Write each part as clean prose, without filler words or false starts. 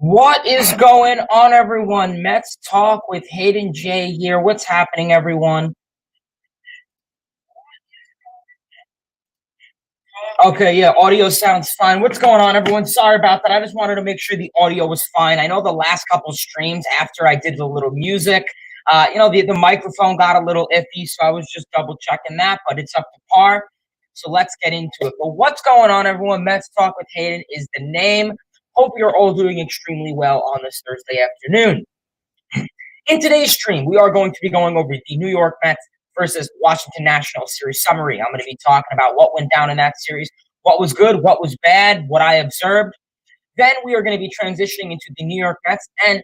What is going on, everyone? Mets Talk with Hayden J here. What's happening, everyone? Okay, yeah, audio sounds fine. What's going on, everyone? Sorry about that. I just wanted to make sure the audio was fine. I know the last couple streams after I did the little music, the microphone got a little iffy, so I was just double checking that, but it's up to par. So let's get into it. But what's going on, everyone? Mets Talk with Hayden is the name. Hope you're all doing extremely well on this Thursday afternoon. In today's stream, we are going to be going over the New York Mets versus Washington Nationals series summary. I'm going to be talking about what went down in that series, what was good, what was bad, what I observed. Then we are going to be transitioning into the New York Mets and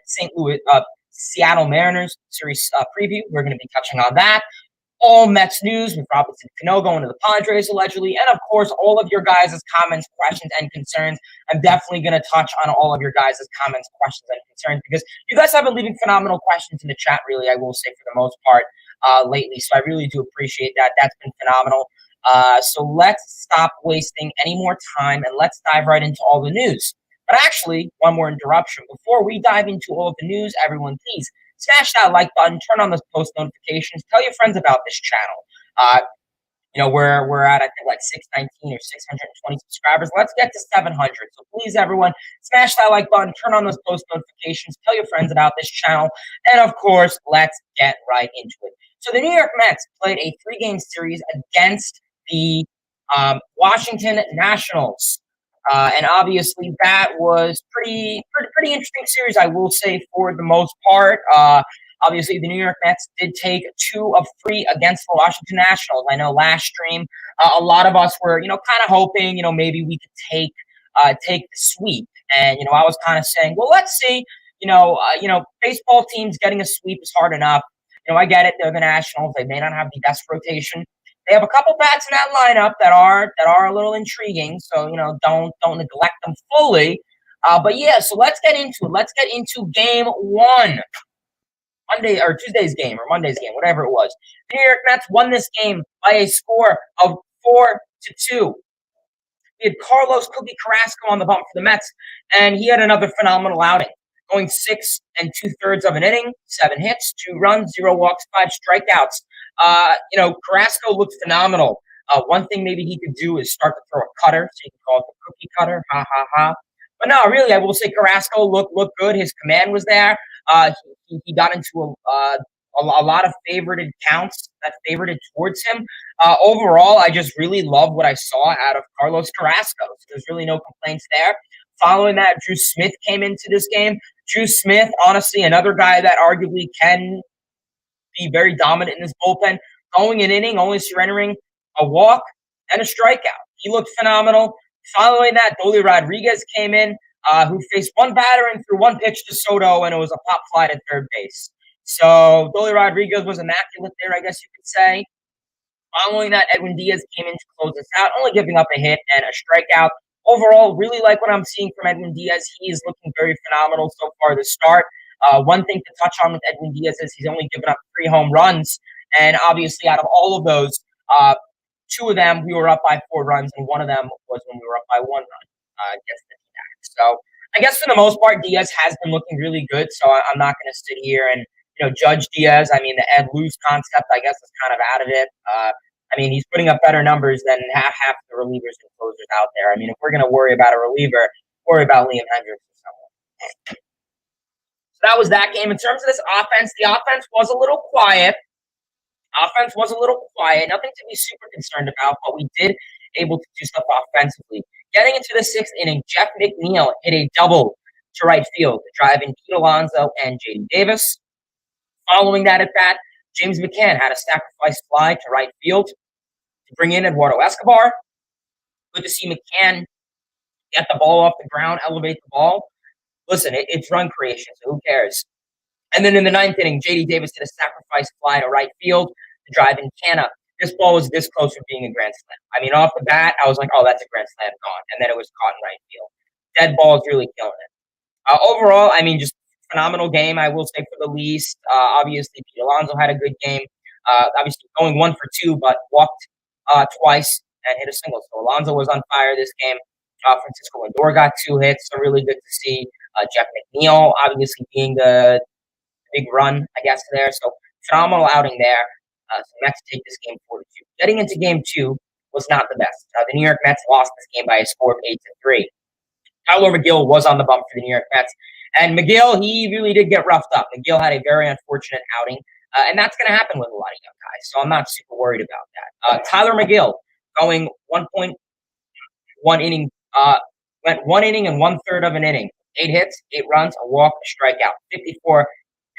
Seattle Mariners series preview. We're going to be touching on that. All Mets news with Robinson Cano going to the Padres allegedly, and of course, all of your guys' comments, questions, and concerns. I'm definitely going to touch on all of your guys' comments, questions, and concerns because you guys have been leaving phenomenal questions in the chat, really, I will say, for the most part, lately. So I really do appreciate that. That's been phenomenal. So let's stop wasting any more time and let's dive right into all the news. But actually, one more interruption. Before we dive into all of the news, everyone, please smash that like button, turn on those post notifications, tell your friends about this channel. We're at, I think, like 619 or 620 subscribers. Let's get to 700. So please, everyone, smash that like button, turn on those post notifications, tell your friends about this channel, and of course, let's get right into it. So the New York Mets played a 3-game series against the Washington Nationals. And obviously, that was pretty interesting series, I will say, for the most part. Obviously, the New York Mets did take 2 of 3 against the Washington Nationals. I know last stream, a lot of us were, kind of hoping, maybe we could take the sweep. And I was kind of saying, well, let's see. Baseball teams getting a sweep is hard enough. I get it; they're the Nationals. They may not have the best rotation. They have a couple bats in that lineup that are a little intriguing. So don't neglect them fully. But yeah, so let's get into it. Let's get into game 1. Monday or Tuesday's game or Monday's game, whatever it was. The New York Mets won this game by a score of 4-2. We had Carlos Cookie Carrasco on the bump for the Mets, and he had another phenomenal outing, going 6 2/3 of an inning, 7 hits, 2 runs, 0 walks, 5 strikeouts. Carrasco looked phenomenal. One thing maybe he could do is start to throw a cutter, so you can call it the cookie cutter. Ha ha ha. But no, really, I will say Carrasco looked good. His command was there. He got into a lot of favorited counts that favorited towards him. Overall, I just really love what I saw out of Carlos Carrasco. So there's really no complaints there. Following that, Drew Smith came into this game. Drew Smith, honestly, another guy that arguably can be very dominant in this bullpen, going an inning, only surrendering a walk and a strikeout. He looked phenomenal. Following that, Dolly Rodriguez came in, who faced one batter and threw one pitch to Soto, and it was a pop fly to third base. So Dolly Rodriguez was immaculate there, I guess you could say. Following that, Edwin Diaz came in to close this out, only giving up a hit and a strikeout. Overall, really like what I'm seeing from Edwin Diaz. He is looking very phenomenal so far to start. One thing to touch on with Edwin Diaz is he's only given up 3 home runs. And obviously, out of all of those, 2 of them, we were up by 4 runs, and 1 of them was when we were up by 1 run against the D-backs. So I guess for the most part, Diaz has been looking really good. So I'm not going to sit here and judge Diaz. I mean, the Ed lose concept, I guess, is kind of out of it. He's putting up better numbers than half the relievers and closers out there. I mean, if we're going to worry about a reliever, worry about Liam Hendricks or someone. So that was that game. In terms of this offense, the offense was a little quiet. Nothing to be super concerned about, but we did able to do stuff offensively. Getting into the 6th inning, Jeff McNeil hit a double to right field to drive in Pete Alonso and J.D. Davis. Following that at bat, James McCann had a sacrifice fly to right field to bring in Eduardo Escobar. Good to see McCann get the ball off the ground, elevate the ball. Listen, it's run creation, so who cares? And then in the 9th inning, J.D. Davis did a sacrifice fly to right field to drive in Canna. This ball was this close from being a grand slam. I mean, off the bat, I was like, oh, that's a grand slam gone. And then it was caught in right field. Dead ball is really killing it. Overall, I mean, just phenomenal game, I will say, for the least. Obviously, Pete Alonso had a good game. Obviously, going 1 for 2, but walked twice and hit a single. So Alonso was on fire this game. Francisco Lindor got 2 hits, so really good to see. Jeff McNeil obviously being the big run, I guess, there. So phenomenal outing there. So Mets take this game 4-2. Getting into game two was not the best. The New York Mets lost this game by a score of 8-3. Tyler Mcgill was on the bump for the New York Mets. And Mcgill, he really did get roughed up. Mcgill had a very unfortunate outing. And that's going to happen with a lot of young guys. So I'm not super worried about that. Tyler Mcgill going 1.1 inning, went 1 inning and 1/3 of an inning. 8 hits, 8 runs, a walk, a strikeout, 54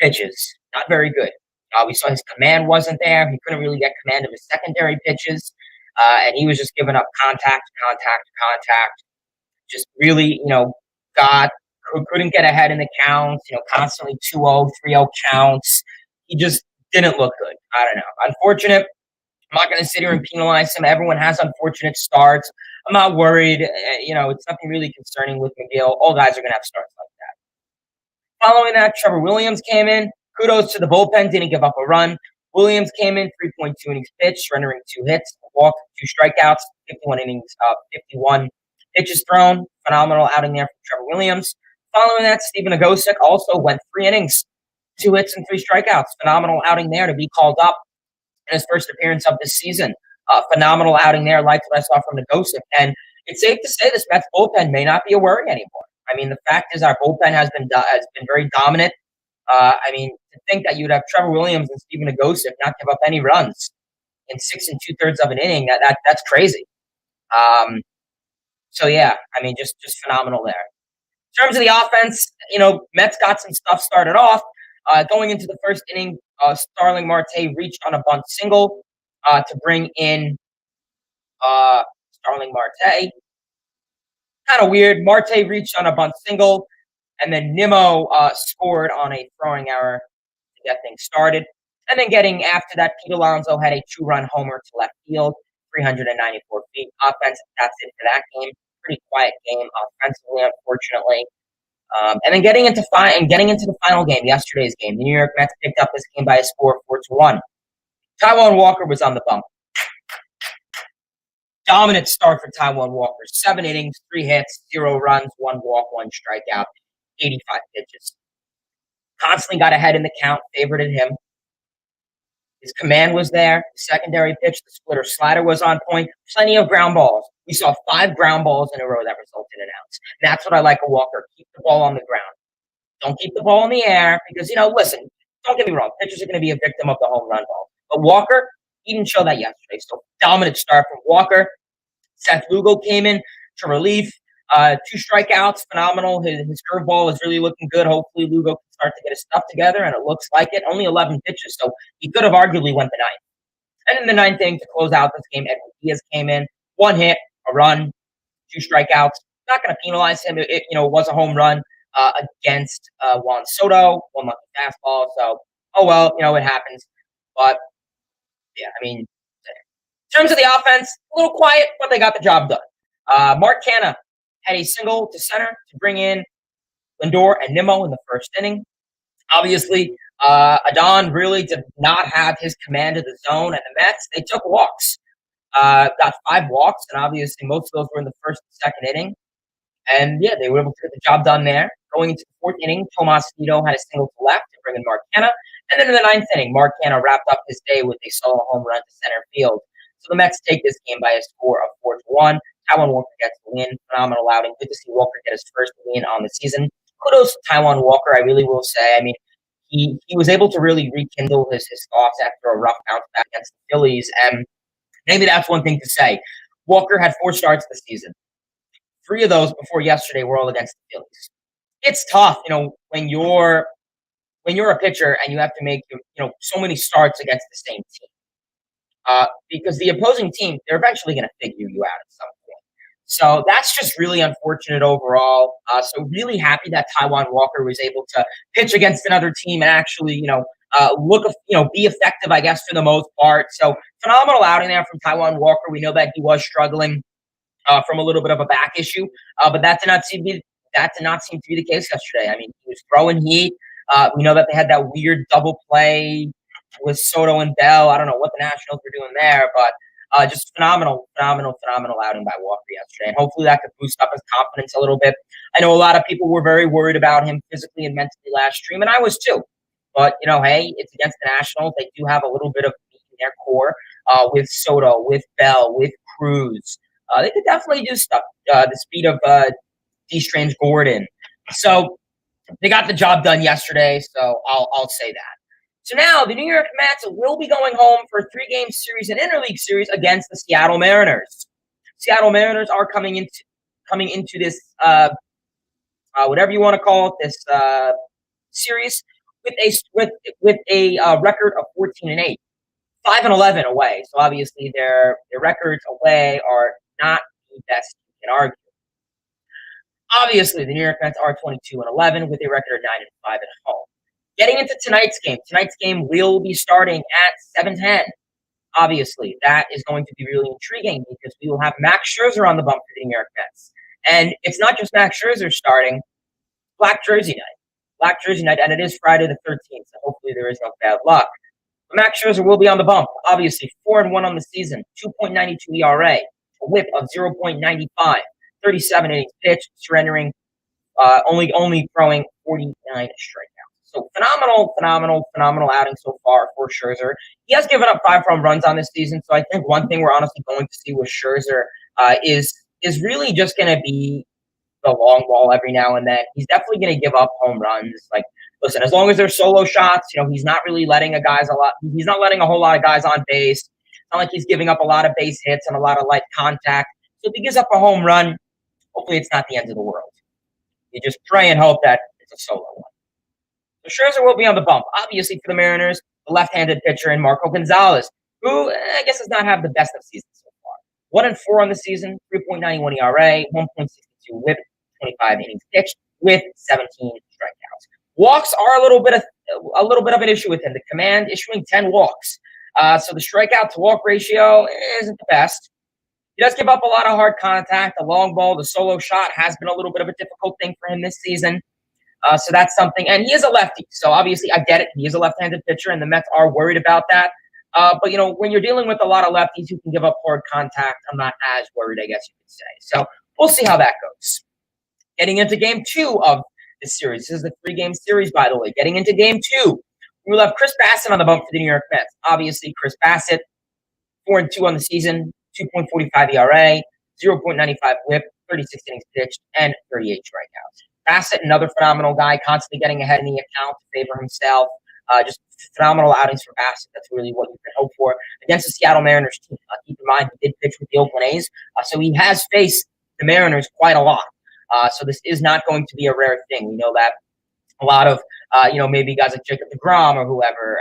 pitches. Not very good. We saw his command wasn't there. He couldn't really get command of his secondary pitches. And he was just giving up contact. Just really, couldn't get ahead in the counts, constantly 2-0, 3-0 counts. He just didn't look good. I don't know. Unfortunate. I'm not going to sit here and penalize him. Everyone has unfortunate starts. I'm not worried. It's nothing really concerning with Mcgill. All guys are going to have starts like that. Following that, Trevor Williams came in. Kudos to the bullpen. Didn't give up a run. Williams came in, 3.2 innings pitched, surrendering 2 hits, a walk, 2 strikeouts, 51 innings, 51 pitches thrown. Phenomenal outing there from Trevor Williams. Following that, Stephen Agosic also went 3 innings, 2 hits, and 3 strikeouts. Phenomenal outing there to be called up in his first appearance of this season. Phenomenal outing there, like what I saw from Agosic. And it's safe to say this Mets bullpen may not be a worry anymore. I mean, the fact is our bullpen has been very dominant. To think that you'd have Trevor Williams and Stephen Agosic not give up any runs in 6 2/3 of an inning, that's crazy. Just phenomenal there. In terms of the offense, Mets got some stuff started off. Going into the first inning, Starling Marte reached on a bunt single to bring in Starling Marte. Kind of weird. Marte reached on a bunt single, and then Nimmo scored on a throwing error to get things started. And then getting after that, Pete Alonso had a 2-run homer to left field, 394 feet. Offense, that's it for that game. Pretty quiet game offensively, unfortunately. And then getting into the final game, yesterday's game, the New York Mets picked up this game by a score of 4-1. Taijuan Walker was on the bump. Dominant start for Taijuan Walker. 7 innings, 3 hits, 0 runs, 1 walk, 1 strikeout, 85 pitches. Constantly got ahead in the count, favorited him. His command was there. The secondary pitch, the splitter slider was on point. Plenty of ground balls. We saw 5 ground balls in a row that resulted in outs. And that's what I like of Walker. Keep the ball on the ground. Don't keep the ball in the air because, listen, don't get me wrong. Pitchers are going to be a victim of the home run ball. But Walker, he didn't show that yesterday. So dominant start from Walker. Seth Lugo came in to relief. 2 strikeouts, phenomenal. His curveball was really looking good. Hopefully Lugo can start to get his stuff together, and it looks like it. Only 11 pitches, so he could have arguably went the 9th. And in the 9th inning to close out this game, Edwin Diaz came in. 1 hit, a run, 2 strikeouts. Not going to penalize him. It was a home run against Juan Soto. 1 lucky fastball. So, it happens. But, in terms of the offense, a little quiet, but they got the job done. Mark Canha had a single to center to bring in Lindor and Nimmo in the first inning. Obviously, Adon really did not have his command of the zone, and the Mets, they took walks. Got 5 walks, and obviously most of those were in the first and second inning. And, they were able to get the job done there. Going into the 4th inning, Tomas Nido had a single to left to bring in Mark Canha. And then in the 9th inning, Mark Canha wrapped up his day with a solo home run to center field. So the Mets take this game by a score of 4-1. Taijuan Walker gets the win. Phenomenal outing. Good to see Walker get his first win on the season. Kudos to Taijuan Walker, I really will say. He was able to really rekindle his thoughts after a rough bounce back against the Phillies. And maybe that's one thing to say. Walker had 4 starts this season. 3 of those before yesterday were all against the Phillies. It's tough, when you're a pitcher and you have to make so many starts against the same team. Because the opposing team, they're eventually going to figure you out at some point. So that's just really unfortunate overall. So really happy that Taijuan Walker was able to pitch against another team and actually, be effective, I guess, for the most part. So phenomenal outing there from Taijuan Walker. We know that he was struggling from a little bit of a back issue, but that did not seem to be the case yesterday. He was throwing heat. We know that they had that weird double play with Soto and Bell. I don't know what the Nationals were doing there, but Just phenomenal outing by Walker yesterday. And hopefully that could boost up his confidence a little bit. I know a lot of people were very worried about him physically and mentally last stream, and I was too. But, hey, it's against the Nationals. They do have a little bit of meat in their core with Soto, with Bell, with Cruz. They could definitely do stuff. The speed of D. Strange Gordon. So they got the job done yesterday, so I'll say that. So now the New York Mets will be going home for a 3-game series, an interleague series against the Seattle Mariners. Seattle Mariners are coming into this whatever you want to call it, this series with a record of 14-8, 5-11 away. So obviously their records away are not the best you can argue. Obviously, the New York Mets are 22-11 with a record of 9-5 at home. Getting into tonight's game will be starting at 7:10. Obviously, that is going to be really intriguing because we will have Max Scherzer on the bump for the New York Mets. And it's not just Max Scherzer starting, Black Jersey night, and it is Friday the 13th, so hopefully there is no bad luck. But Max Scherzer will be on the bump. Obviously, 4-1 on the season, 2.92 ERA, a whip of 0.95, 37 innings pitched, surrendering, only throwing 49 strikeouts. So phenomenal outing so far for Scherzer. He has given up 5 home runs on this season, so I think one thing we're honestly going to see with Scherzer is really just going to be the long ball every now and then. He's definitely going to give up home runs. Like, listen, as long as they're solo shots, he's not really letting he's not letting a whole lot of guys on base. It's not like he's giving up a lot of base hits and a lot of light contact. So if he gives up a home run, hopefully it's not the end of the world. You just pray and hope that it's a solo one. So Scherzer will be on the bump. Obviously for the Mariners, the left-handed pitcher in Marco Gonzalez, who I guess does not have the best of seasons so far. 1-4 on the season, 3.91 ERA, 1.62 whip, 25 innings pitched with 17 strikeouts. Walks are a little bit of an issue with him. The command issuing 10 walks. So the strikeout to walk ratio isn't the best. He does give up a lot of hard contact. The long ball, the solo shot has been a little bit of a difficult thing for him this season. So that's something. And he is a lefty. So obviously I get it. He is a left-handed pitcher, and the Mets are worried about that. But, when you're dealing with a lot of lefties who can give up hard contact, I'm not as worried, I guess you could say. So we'll see how that goes. Getting into game 2 of this series. This is the 3-game series, by the way. Getting into game 2, we will have Chris Bassitt on the bump for the New York Mets. Obviously, Chris Bassitt, 4-2 on the season, 2.45 ERA, 0.95 whip, 36 innings pitched, and 38 strikeouts. Bassitt, another phenomenal guy, constantly getting ahead in the account to favor himself. Just phenomenal outings for Bassitt. That's really what you can hope for against the Seattle Mariners team. Keep in mind, he did pitch with the Oakland A's, so he has faced the Mariners quite a lot. So this is not going to be a rare thing. We know that a lot of, maybe guys like Jacob deGrom or whoever,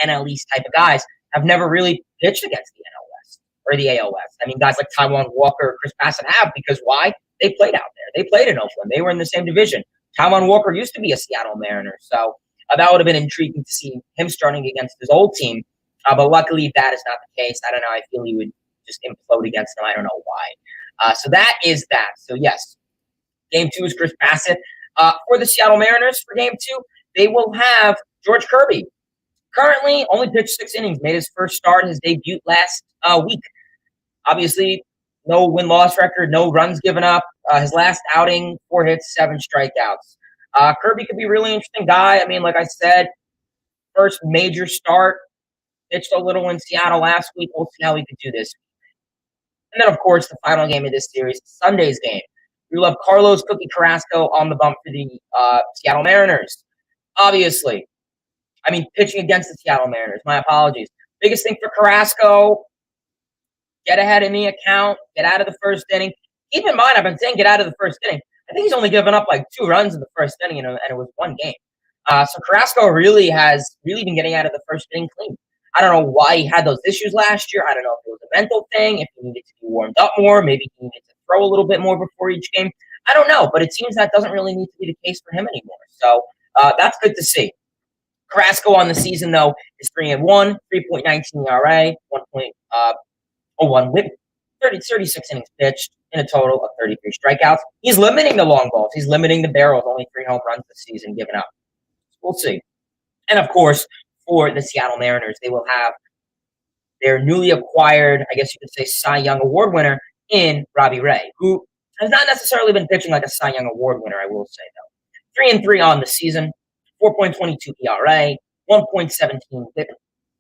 NL East type of guys have never really pitched against the NL West or the AL West. I mean, guys like Taijuan Walker or Chris Bassitt have, because why? They played out there. They played in Oakland. They were in the same division. Taijuan Walker used to be a Seattle Mariner. So that would have been intriguing to see him starting against his old team. But luckily, that is not the case. I don't know. I feel he would just implode against them. I don't know why. So that is that. So, yes, game 2 is Chris Bassitt. For the Seattle Mariners for game 2, they will have George Kirby. Currently, only pitched 6 innings, made his first start, his debut last week. Obviously, no win-loss record, no runs given up. His last outing, 4 hits, 7 strikeouts. Kirby could be a really interesting guy. I mean, like I said, first major start, pitched a little in Seattle last week. We'll see how he could do this. And then, of course, the final game of this series, Sunday's game. We will have Carlos Cookie Carrasco on the bump for the Seattle Mariners. Obviously, pitching against the Seattle Mariners. My apologies. Biggest thing for Carrasco, get ahead in the account, get out of the first inning. Keep in mind, I've been saying get out of the first inning. I think he's only given up like 2 runs in the first inning, and it was 1 game. So Carrasco really has been getting out of the first inning clean. I don't know why he had those issues last year. I don't know if it was a mental thing, if he needed to be warmed up more, maybe he needed to throw a little bit more before each game. I don't know, but it seems that doesn't really need to be the case for him anymore. So that's good to see. Carrasco on the season, though, is 3-1, 3.19 ERA, 1.01 whip, 36 innings pitched in a total of 33 strikeouts. He's limiting the long balls. He's limiting the barrels, only 3 home runs this season given up. We'll see. And, of course, for the Seattle Mariners, they will have their newly acquired, I guess you could say, Cy Young Award winner in Robbie Ray, who has not necessarily been pitching like a Cy Young Award winner, I will say, though. 3-3 on the season, 4.22 ERA, 1.17 WHIP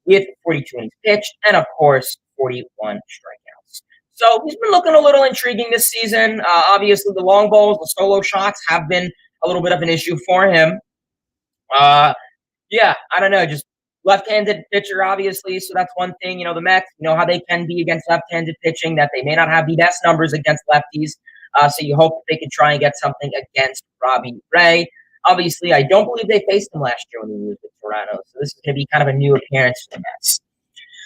with 42 innings pitched, and of course, 41 strikeouts. So he's been looking a little intriguing this season. Obviously, the long balls, the solo shots have been a little bit of an issue for him. Yeah, I don't know, just left-handed pitcher, obviously, so that's one thing. The Mets, how they can be against left-handed pitching, that they may not have the best numbers against lefties, so you hope they can try and get something against Robbie Ray. Obviously, I don't believe they faced him last year when he was with Toronto, so this is going to be kind of a new appearance for the Mets.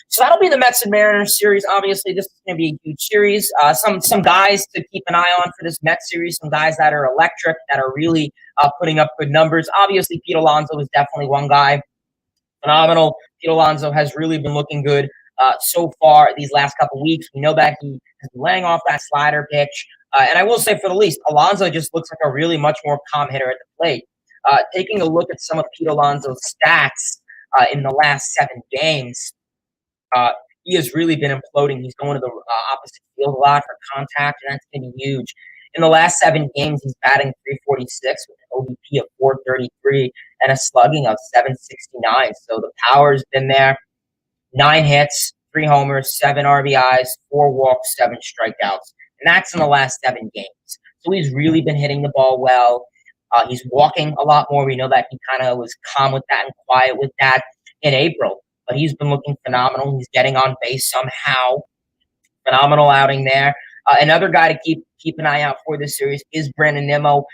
So that'll be the Mets and Mariners series. Obviously, this is going to be a huge series. Some guys to keep an eye on for this Mets series, some guys that are electric, that are really putting up good numbers. Obviously, Pete Alonso is definitely one guy. Phenomenal. Pete Alonso has really been looking good so far these last couple of weeks. We know that he has been laying off that slider pitch. And I will say, for the least, Alonso just looks like a really much more calm hitter at the plate. Taking a look at some of Pete Alonso's stats in the last 7 games, he has really been imploding. He's going to the opposite field a lot for contact, and that's going to be huge. In the last 7 games, he's batting .346 with an OBP of .433 and a slugging of .769. So the power's been there. 9 hits, 3 homers, 7 RBIs, 4 walks, 7 strikeouts. And that's in the last 7 games. So he's really been hitting the ball well. He's walking a lot more. We know that he kind of was calm with that and quiet with that in April. But he's been looking phenomenal. He's getting on base somehow. Phenomenal outing there. Another guy to keep an eye out for this series is Brandon Nimmo,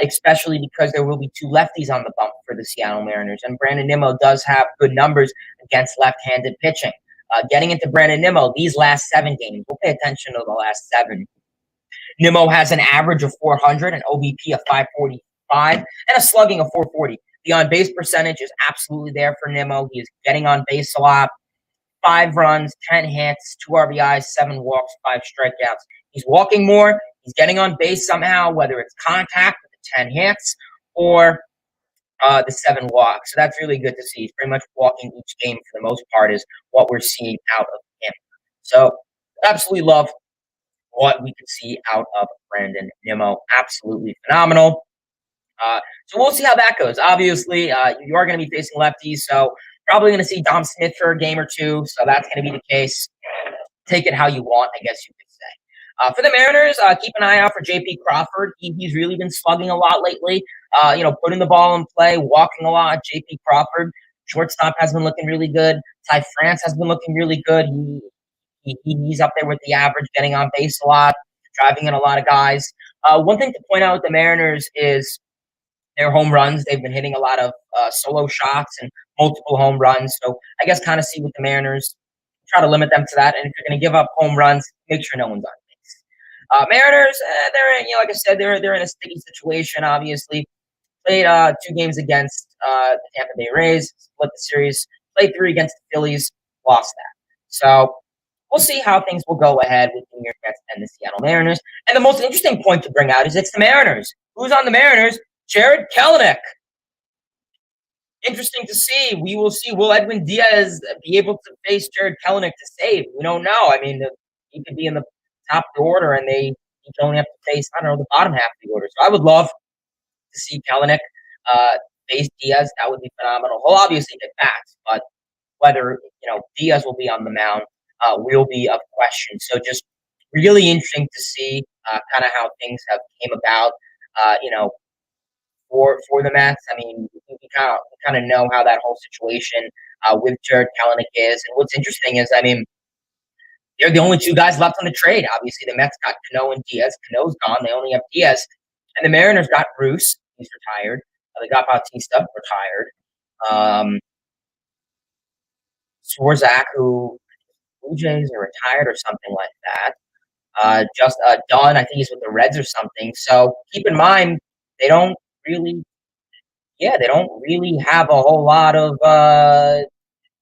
especially because there will be 2 lefties on the bump for the Seattle Mariners. And Brandon Nimmo does have good numbers against left-handed pitching. Getting into Brandon Nimmo, these last 7 games, we'll pay attention to the last 7. Nimmo has an average of 400, an OBP of 545, and a slugging of 440. The on-base percentage is absolutely there for Nimmo. He is getting on base a lot. 5 runs, 10 hits, 2 RBIs, 7 walks, 5 strikeouts. He's walking more. He's getting on base somehow, whether it's contact with the 10 hits or the 7 walks. So that's really good to see. He's pretty much walking each game for the most part is what we're seeing out of him. So absolutely love what we could see out of Brandon Nimmo. Absolutely phenomenal. So we'll see how that goes. Obviously, you are going to be facing lefties, so probably going to see Dom Smith for a game or 2, so that's going to be the case. Take it how you want, I guess you could say. For the Mariners, keep an eye out for J.P. Crawford. He's really been slugging a lot lately, putting the ball in play, walking a lot. J.P. Crawford, shortstop, has been looking really good. Ty France has been looking really good. He's up there with the average, getting on base a lot, driving in a lot of guys. One thing to point out with the Mariners is their home runs. They've been hitting a lot of solo shots and multiple home runs. So I guess kind of see with the Mariners, try to limit them to that. And if you're going to give up home runs, make sure no one's on base. Mariners, they're in, like I said, they're in a sticky situation. Obviously, played 2 games against the Tampa Bay Rays, split the series. Played 3 against the Phillies, lost that. So we'll see how things will go ahead with the New York Mets and the Seattle Mariners. And the most interesting point to bring out is it's the Mariners. Who's on the Mariners? Jarred Kelenic. Interesting to see. We will see. Will Edwin Diaz be able to face Jarred Kelenic to save? We don't know. I mean, he could be in the top of the order, and he can only have to face, I don't know, the bottom half of the order. So I would love to see Kelenic face Diaz. That would be phenomenal. He'll obviously get bats, but whether Diaz will be on the mound will be a question. So just really interesting to see kind of how things have came about. For the Mets, I mean, we kind of know how that whole situation with Jarred Kelenic is. And what's interesting is, I mean, they're the only 2 guys left on the trade. Obviously, the Mets got Cano and Diaz. Cano's gone. They only have Diaz. And the Mariners got Bruce. He's retired. They got Bautista, retired. Swarzak, who Blue Jays are retired or something like that. Dunn, I think he's with the Reds or something. So keep in mind, they don't really have a whole lot of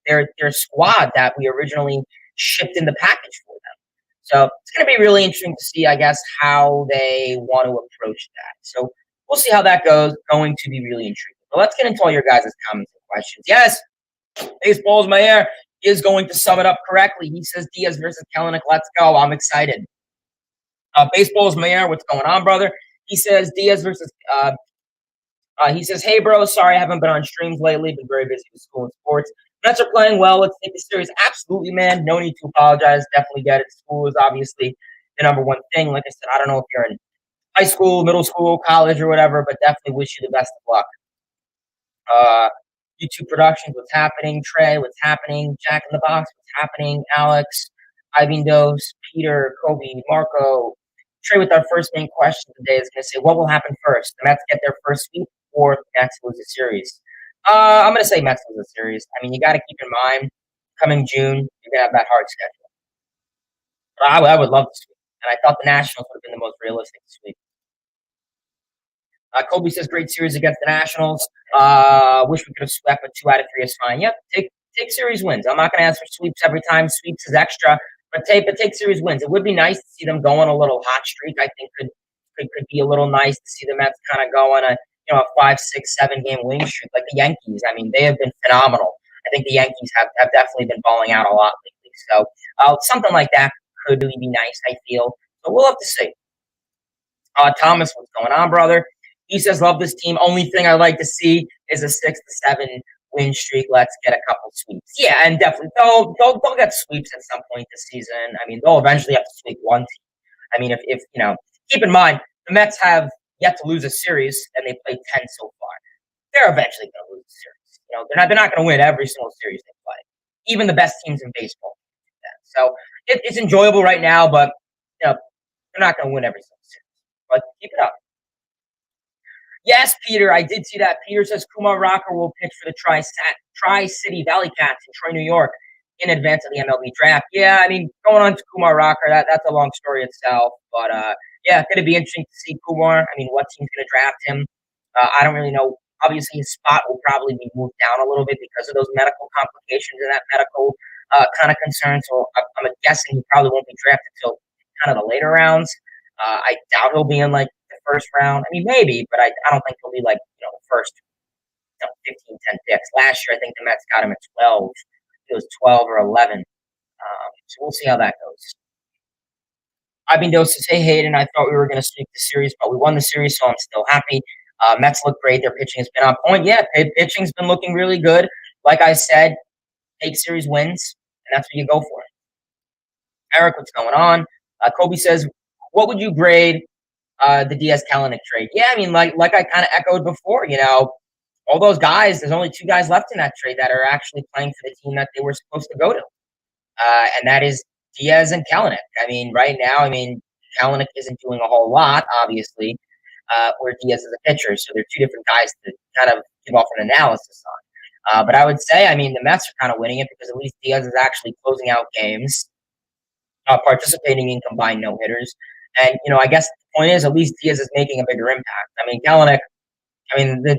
their squad that we originally shipped in the package for them. So it's going to be really interesting to see, I guess, how they want to approach that. So we'll see how that goes. Going to be really intriguing. But let's get into all your guys' comments and questions. Yes, baseball's my air. is going to sum it up correctly. He says Diaz versus Kellenic. Let's go. I'm excited. Baseball's Mayor, what's going on, brother? He says Diaz versus. He says, "Hey, bro, sorry I haven't been on streams lately. Been very busy with school and sports. Mets are playing well. Let's take this serious. Absolutely, man. No need to apologize. Definitely get it. School is obviously the number one thing. Like I said, I don't know if you're in high school, middle school, college, or whatever, but definitely wish you the best of luck. Uh, YouTube Productions, what's happening? Trey, what's happening? Jack in the Box, what's happening? Alex, Ivan Dose, Peter, Kobe, Marco. Trey, with our first main question today, is going to say, what will happen first? The Mets get their first sweep or the Mets lose a series? I'm going to say Mets lose a series. I mean, you got to keep in mind, coming June, you're going to have that hard schedule. But I would love to sweep. And I thought the Nationals would have been the most realistic sweep. Kobe says great series against the Nationals. Wish we could have swept, but 2 out of 3 is fine. Yep, take series wins. I'm not going to ask for sweeps every time. Sweeps is extra, but take series wins. It would be nice to see them go on a little hot streak. I think could be a little nice to see the Mets kind of go on a 5, 6, 7 game winning streak like the Yankees. I mean, they have been phenomenal. I think the Yankees have definitely been balling out a lot lately. So something like that could really be nice, I feel. So we'll have to see. Thomas, what's going on, brother? He says, love this team. Only thing I like to see is a 6 to 7 win streak. Let's get a couple sweeps. Yeah, and definitely they'll get sweeps at some point this season. I mean, they'll eventually have to sweep one team. I mean, if keep in mind the Mets have yet to lose a series and they played 10 so far. They're eventually going to lose a series. They're not going to win every single series they play. Even the best teams in baseball. So it's enjoyable right now, but they're not going to win every single series. But keep it up. Yes, Peter, I did see that. Peter says Kumar Rocker will pitch for the Tri-City Valley Cats in Troy, New York, in advance of the MLB draft. Yeah, I mean, going on to Kumar Rocker, that's a long story itself. But, yeah, going to be interesting to see Kumar. I mean, what team's going to draft him? I don't really know. Obviously, his spot will probably be moved down a little bit because of those medical complications and that medical kind of concern. So I'm guessing he probably won't be drafted until kind of the later rounds. I doubt he'll be in, like, first round. I mean, maybe, but I don't think he'll be like, the first 15, 10 picks. Last year, I think the Mets got him at 12. It was 12 or 11. So we'll see how that goes. Ivan Dose says, hey, Hayden, I thought we were going to sweep the series, but we won the series, so I'm still happy. Mets look great. Their pitching has been on point. Yeah, pitching's been looking really good. Like I said, take series wins, and that's what you go for. Eric, what's going on? Kobe says, what would you grade the Diaz Kellenic trade? Yeah, I mean, like I kind of echoed before, all those guys, there's only 2 guys left in that trade that are actually playing for the team that they were supposed to go to. And that is Diaz and Kellenic. I mean, right now, Kellenic isn't doing a whole lot, obviously, where Diaz is a pitcher. So they're 2 different guys to kind of give off an analysis on. But I would say, the Mets are kind of winning it because at least Diaz is actually closing out games, participating in combined no-hitters. And, I guess the point is, at least Diaz is making a bigger impact. Kellenic,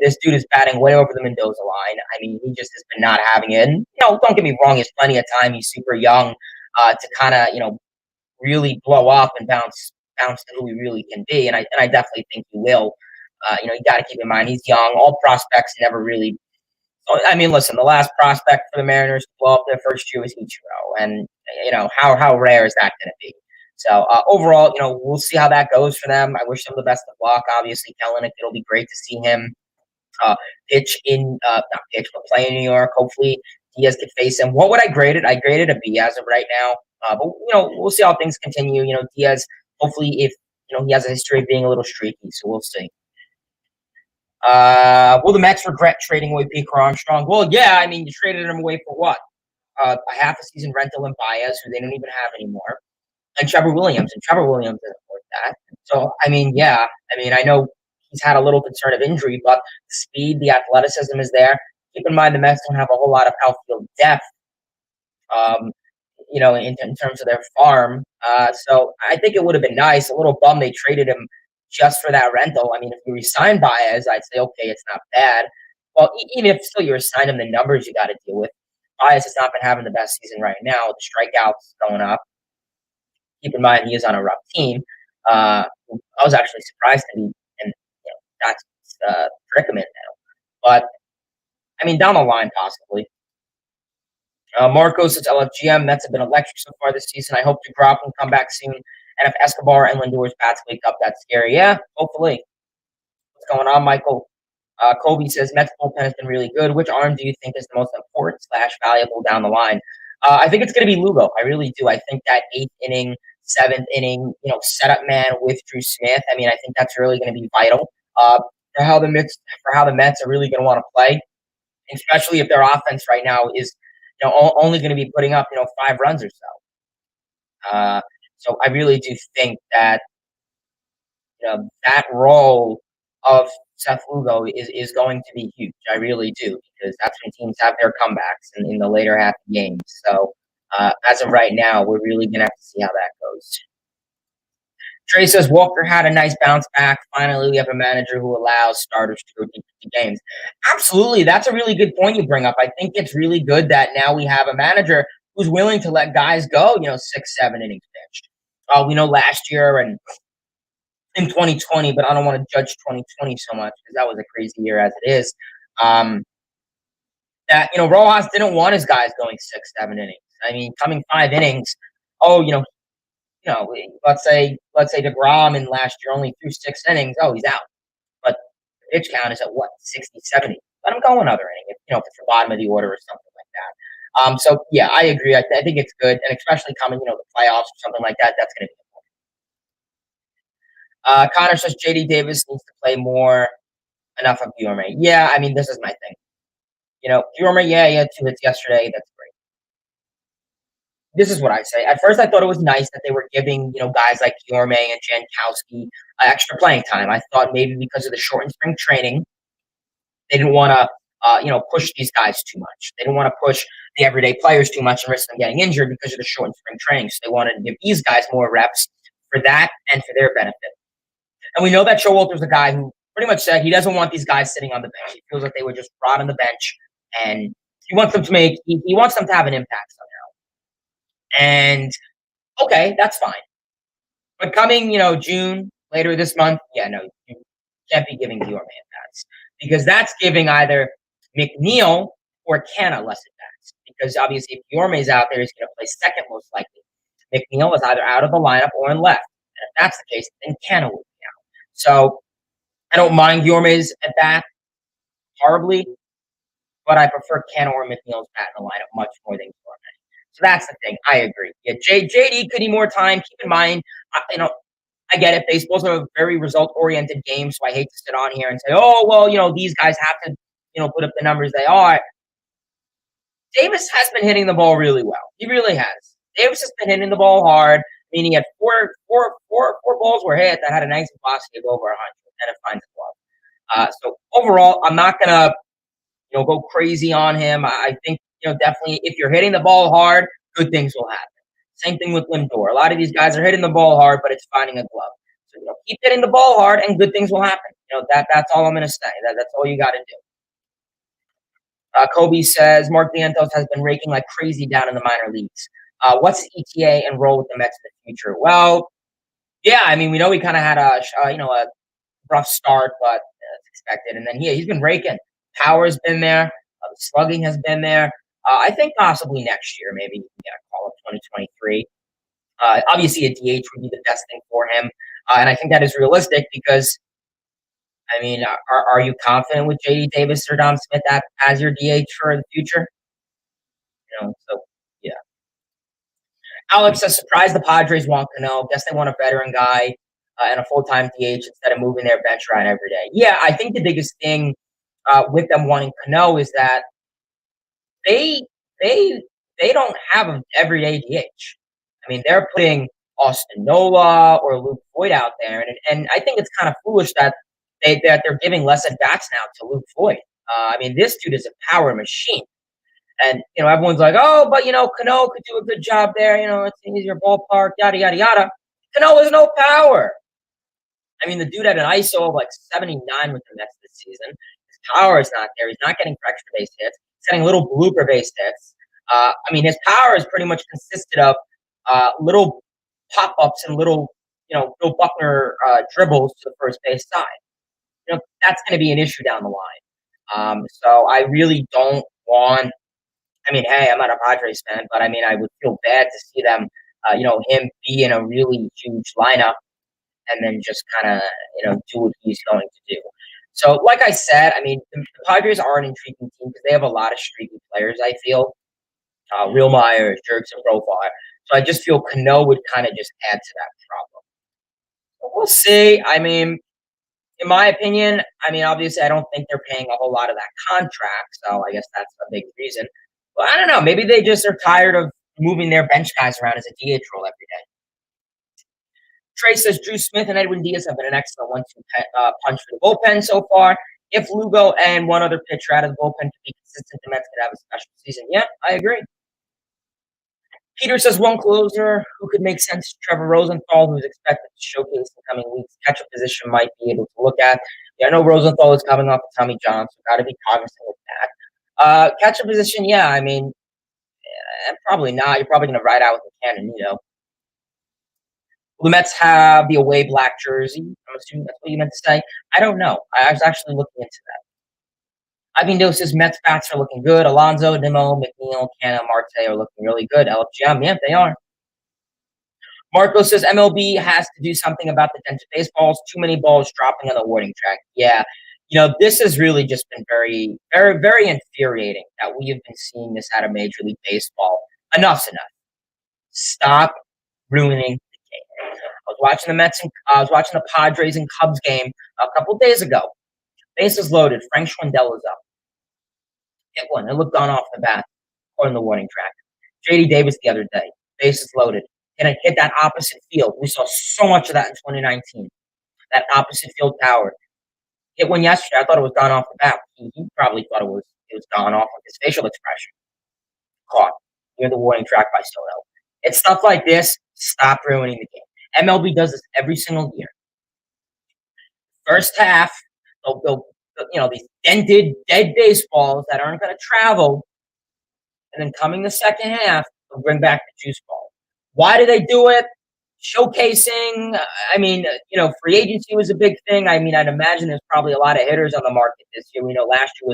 this dude is batting way over the Mendoza line. He just has been not having it. And, don't get me wrong, he has plenty of time. He's super young to kind of, really blow up and bounce to who he really can be. And I definitely think he will. You got to keep in mind, he's young. All prospects never really. Listen, the last prospect for the Mariners to blow up their first year was Ichiro. And, how rare is that going to be? So overall, we'll see how that goes for them. I wish them the best of luck. Obviously, Kellenic, it'll be great to see him play in New York. Hopefully, Diaz could face him. What would I grade it? I graded a B as of right now. But we'll see how things continue. Diaz, hopefully, if he has a history of being a little streaky, so we'll see. Will the Mets regret trading away Peter Armstrong? Well, yeah. You traded him away for what? A half a season rental in Baez, who they don't even have anymore. And Trevor Williams isn't worth that. So, yeah. I know he's had a little concern of injury, but the speed, the athleticism is there. Keep in mind the Mets don't have a whole lot of outfield depth, in terms of their farm. So I think it would have been nice. A little bum they traded him just for that rental. If you resign Baez, I'd say, okay, it's not bad. Well, even if still you resign him, the numbers you got to deal with. Baez has not been having the best season right now. The strikeouts going up. Keep in mind, he is on a rough team. I was actually surprised to be in that predicament now. But, down the line, possibly. Marco says LFGM. Mets have been electric so far this season. I hope DeGrom can come back soon. And if Escobar and Lindor's bats wake up, that's scary. Yeah, hopefully. What's going on, Michael? Kobe says Mets bullpen has been really good. Which arm do you think is the most important / valuable down the line? I think it's going to be Lugo. I really do. I think that 8th inning, 7th inning, setup man with Drew Smith. I mean, I think that's really going to be vital for how the Mets are really going to want to play, especially if their offense right now is only going to be putting up 5 runs or so. So I really do think that that role of Seth Lugo is going to be huge. I really do, because that's when teams have their comebacks in the later half of games. So as of right now, we're really going to have to see how that goes. Trey says Walker had a nice bounce back. Finally, we have a manager who allows starters to go deep into games. Absolutely. That's a really good point you bring up. I think it's really good that now we have a manager who's willing to let guys go, 6, 7 innings pitched. We know last year and in 2020, but I don't want to judge 2020 so much because that was a crazy year as it is. That Rojas didn't want his guys going 6, 7 innings. I mean, coming 5 innings. Let's say DeGrom in last year only threw 6 innings. Oh, he's out. But the pitch count is at what, 60, 70. Let him go another inning. If it's the bottom of the order or something like that. So yeah, I agree. I think it's good, and especially coming the playoffs or something like that. That's going to be. Connor says JD Davis needs to play more. Enough of Guillorme. Yeah, I mean, this is my thing. Guillorme, he had 2 hits yesterday. That's great. This is what I say. At first, I thought it was nice that they were giving, guys like Guillorme and Jankowski extra playing time. I thought maybe because of the shortened spring training, they didn't want to, push these guys too much. They didn't want to push the everyday players too much and risk them getting injured because of the shortened spring training. So they wanted to give these guys more reps for that and for their benefit. And we know that Showalter's a guy who pretty much said he doesn't want these guys sitting on the bench. He feels like they would just rot on the bench, and he wants them to have an impact somehow. And okay, that's fine. But coming, June, later this month, yeah, no, you can't be giving Guillorme at-bats because that's giving either McNeil or Canna less at-bats. Because obviously, if Guillorme's out there, he's going to play second most likely. McNeil is either out of the lineup or in left. And if that's the case, then Canna will be out. So I don't mind Guillorme's at bat horribly, but I prefer Canna or McNeil's bat in the lineup much more than Guillorme. So that's the thing. I agree. Yeah, JD could need more time. Keep in mind, I get it. Baseball's a very result-oriented game, so I hate to sit on here and say, oh, well, these guys have to, put up the numbers they are. Davis has been hitting the ball really well. He really has. Davis has been hitting the ball hard. I mean, he had four balls were hit that had a nice velocity of over 100, and it finds a glove. So overall, I'm not gonna, go crazy on him. I think, definitely if you're hitting the ball hard, good things will happen. Same thing with Lindor. A lot of these guys are hitting the ball hard, but it's finding a glove. So keep hitting the ball hard, and good things will happen. That's all I'm gonna say. That's all you got to do. Kobe says Mark Vientos has been raking like crazy down in the minor leagues. What's his ETA and role with the Mets in the future? Well, yeah, I mean, we know he kind of had a rough start, but it's expected. And then he's been raking. Power's been there. Slugging has been there. I think possibly next year, maybe we can get a call up 2023. Obviously, a DH would be the best thing for him, and I think that is realistic because. I mean, are you confident with JD Davis or Dom Smith as your DH for the future? So yeah. Alex says, surprised the Padres want Cano. Guess they want a veteran guy and a full-time DH instead of moving their bench around every day. Yeah, I think the biggest thing with them wanting Cano is that they don't have an everyday DH. I mean, they're putting Austin Nola or Luke Voigt out there, and I think it's kind of foolish that they're giving less at bats now to Luke Voigt. I mean, this dude is a power machine. And, everyone's like, oh, but, Cano could do a good job there. It's an easier ballpark, yada, yada, yada. Cano has no power. I mean, the dude had an ISO of like 79 with the Mets this season. His power is not there. He's not getting for extra base hits. He's getting little blooper base hits. I mean, his power is pretty much consisted of little pop-ups and little, Bill Buckner dribbles to the first base side. That's going to be an issue down the line. So I really don't want I mean, hey, I'm not a Padres fan, but I mean, I would feel bad to see them, him be in a really huge lineup and then just kind of, do what he's going to do. So, like I said, I mean, the Padres are an intriguing team because they have a lot of streaky players, I feel. Real Myers, Jerks, and Profile. So I just feel Cano would kind of just add to that problem. But we'll see. I mean, in my opinion, I mean, obviously, I don't think they're paying a whole lot of that contract. So I guess that's a big reason. But I don't know. Maybe they just are tired of moving their bench guys around as a DH role every day. Trey says Drew Smith and Edwin Diaz have been an excellent one-two punch for the bullpen so far. If Lugo and one other pitcher out of the bullpen can be consistent, the Mets could have a special season. Yeah, I agree. Peter says one closer who could make sense: Trevor Rosenthal, who's expected to showcase in coming weeks. Catcher position might be able to look at. Yeah, I know Rosenthal is coming off of Tommy John, so got to be cognizant of that. Catcher position, yeah, I mean, probably not. You're probably going to ride out with the cannon, The Mets have the away black jersey. I'm assuming that's what you meant to say. I don't know. I was actually looking into that. Ivan says Mets bats are looking good. Alonso, Nimmo, McNeil, Canna, Marte are looking really good. LFGM, yeah, they are. Marco says MLB has to do something about the dented baseballs. Too many balls dropping on the warning track. Yeah, this has really just been very, very, very infuriating that we have been seeing this out of Major League Baseball. Enough's enough. Stop ruining the game. I was watching the Mets and I was watching the Padres and Cubs game a couple days ago. Bases loaded. Frank Schwindel is up. Hit one. It looked on off the bat on the warning track. JD Davis the other day. Bases loaded. And I hit that opposite field. We saw so much of that in 2019. That opposite field power. Hit one yesterday. I thought it was gone off the bat. He probably thought it was gone off with his facial expression. Caught near the warning track by Soto. It's stuff like this. Stop ruining the game. MLB does this every single year. First half, they'll these dented, dead baseballs that aren't going to travel. And then coming the second half, they'll bring back the juice ball. Why do they do it? Showcasing. I mean, free agency was a big thing. I mean, I'd imagine there's probably a lot of hitters on the market this year. We know last year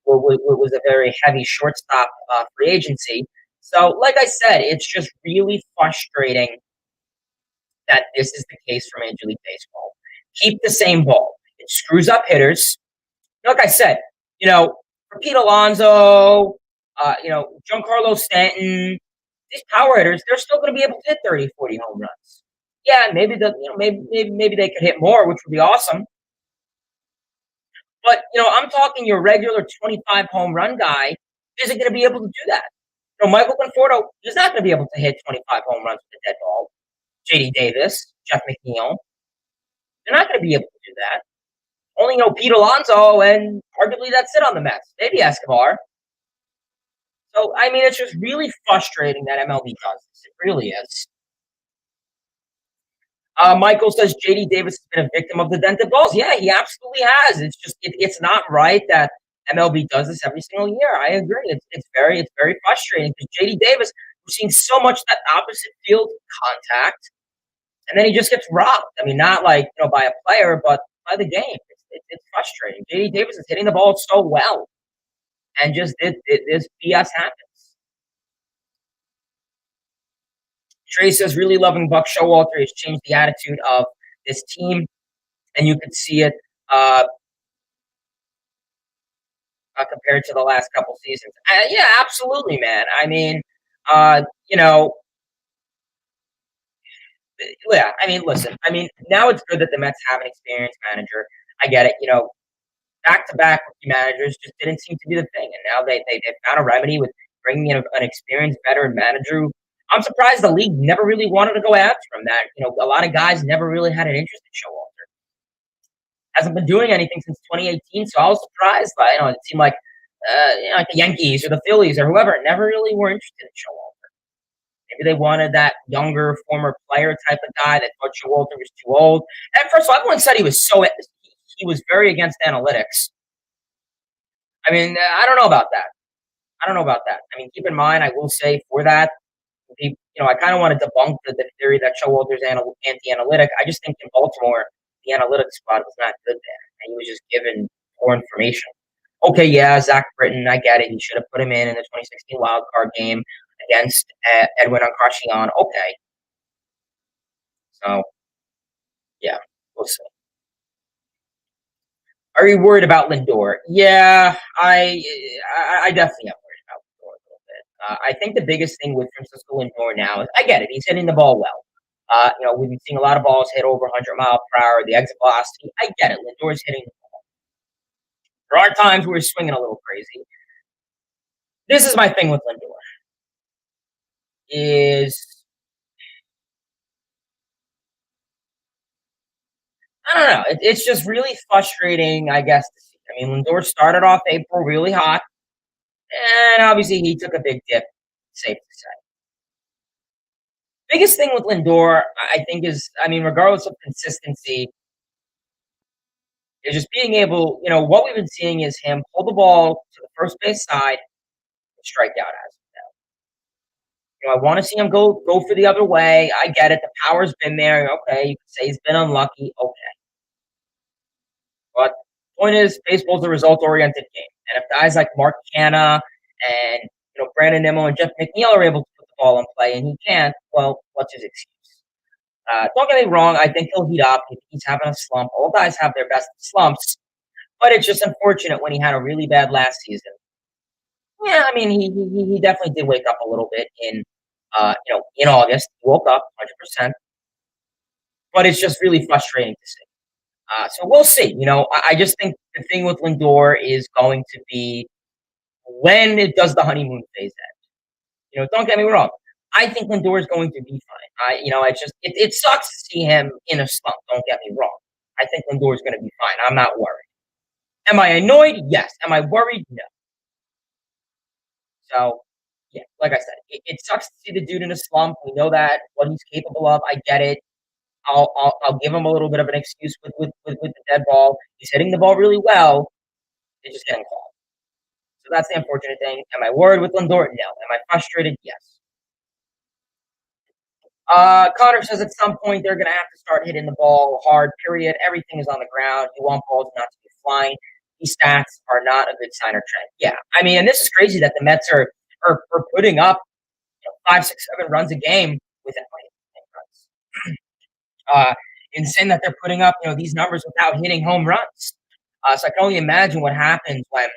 was a very heavy shortstop free agency. So, like I said, it's just really frustrating that this is the case for Major League Baseball. Keep the same ball. It screws up hitters. Like I said, for Pete Alonso, Giancarlo Stanton, these power hitters, they're still going to be able to hit 30, 40 home runs. Yeah, maybe maybe they could hit more, which would be awesome. But I'm talking your regular 25 home run guy isn't going to be able to do that. Michael Conforto is not going to be able to hit 25 home runs with a dead ball. JD Davis, Jeff McNeil, they're not going to be able to do that. Only Pete Alonso, and arguably that's it on the Mets. Maybe Escobar. So, I mean, it's just really frustrating that MLB does this. It really is. Michael says JD Davis has been a victim of the dented balls. Yeah, he absolutely has. It's just it's not right that MLB does this every single year. I agree. It's very frustrating because JD Davis, we're seeing so much that opposite field contact, and then he just gets robbed. I mean, not like by a player, but by the game. It's frustrating. JD Davis is hitting the ball so well, and just this BS happens. Trey says, really loving Buck Showalter has changed the attitude of this team, and you could see it compared to the last couple seasons. Yeah, absolutely, man. I mean, yeah. I mean, listen. I mean, now it's good that the Mets have an experienced manager. I get it. Back-to-back rookie managers just didn't seem to be the thing, and now they found a remedy with bringing in an experienced veteran manager. I'm surprised the league never really wanted to go after him. That a lot of guys never really had an interest in Showalter. Hasn't been doing anything since 2018, so I was surprised by it seemed like like the Yankees or the Phillies or whoever never really were interested in Showalter. Maybe they wanted that younger former player type of guy that thought Showalter was too old. And first of all, everyone said he was very against analytics. I mean, I don't know about that. I mean, keep in mind, I will say for that, I kind of want to debunk the theory that Showalter's anti-analytic. I just think in Baltimore, the analytics squad was not good there, and he was just given poor information. Okay, yeah, Zach Britton, I get it. He should have put him in the 2016 wild card game against Edwin Diaz. Okay, so yeah, we'll see. Are you worried about Lindor? Yeah, I definitely am worried about Lindor a little bit. I think the biggest thing with Francisco Lindor now is I get it. He's hitting the ball well. We've been seeing a lot of balls hit over 100 mile per hour. The exit velocity, I get it. Lindor's hitting. There are times where he's swinging a little crazy. This is my thing with Lindor is I don't know. It's just really frustrating, I guess, to see. I mean, Lindor started off April really hot, and obviously he took a big dip. Safe to say. Biggest thing with Lindor, I think, is I mean, regardless of consistency, is just being able. What we've been seeing is him pull the ball to the first base side and strike out as of now. I want to see him go for the other way. I get it. The power's been there. Okay, you can say he's been unlucky. Okay, but point is, baseball's a result-oriented game, and if guys like Mark Canha and Brandon Nimmo and Jeff McNeil are able to put the ball in play, and he can't, well, what's his excuse? Don't get me wrong. I think he'll heat up. He's having a slump. All guys have their best slumps, but it's just unfortunate when he had a really bad last season. Yeah, I mean, he definitely did wake up a little bit in August. He woke up 100%, but it's just really frustrating to see. So we'll see. I just think the thing with Lindor is going to be when it does the honeymoon phase end. Don't get me wrong. I think Lindor is going to be fine. It sucks to see him in a slump. Don't get me wrong. I think Lindor is going to be fine. I'm not worried. Am I annoyed? Yes. Am I worried? No. So, yeah, like I said, it sucks to see the dude in a slump. We know that what he's capable of. I get it. I'll give him a little bit of an excuse with the dead ball. He's hitting the ball really well. It's just getting called. So that's the unfortunate thing. Am I worried with Lindor? No. Am I frustrated? Yes. Connor says at some point they're going to have to start hitting the ball hard, period. Everything is on the ground. You want balls not to be flying. These stats are not a good sign or trend. Yeah. I mean, and this is crazy that the Mets are putting up 5, 6, 7 runs a game without runs. Insane that they're putting up these numbers without hitting home runs. So I can only imagine what happens when